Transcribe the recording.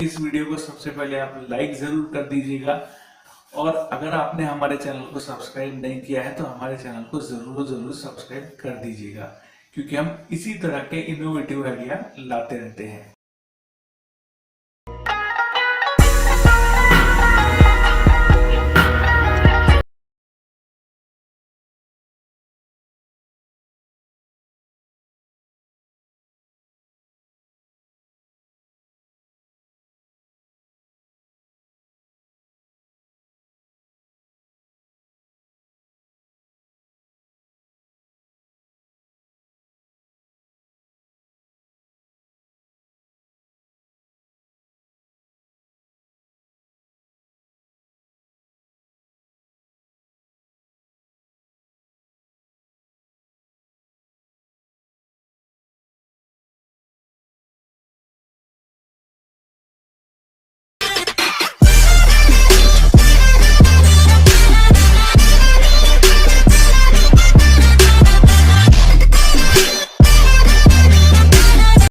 इस वीडियो को सबसे पहले आप लाइक जरूर कर दीजिएगा, और अगर आपने हमारे चैनल को सब्सक्राइब नहीं किया है तो हमारे चैनल को जरूर सब्सक्राइब कर दीजिएगा, क्योंकि हम इसी तरह के इनोवेटिव आइडिया लाते रहते हैं।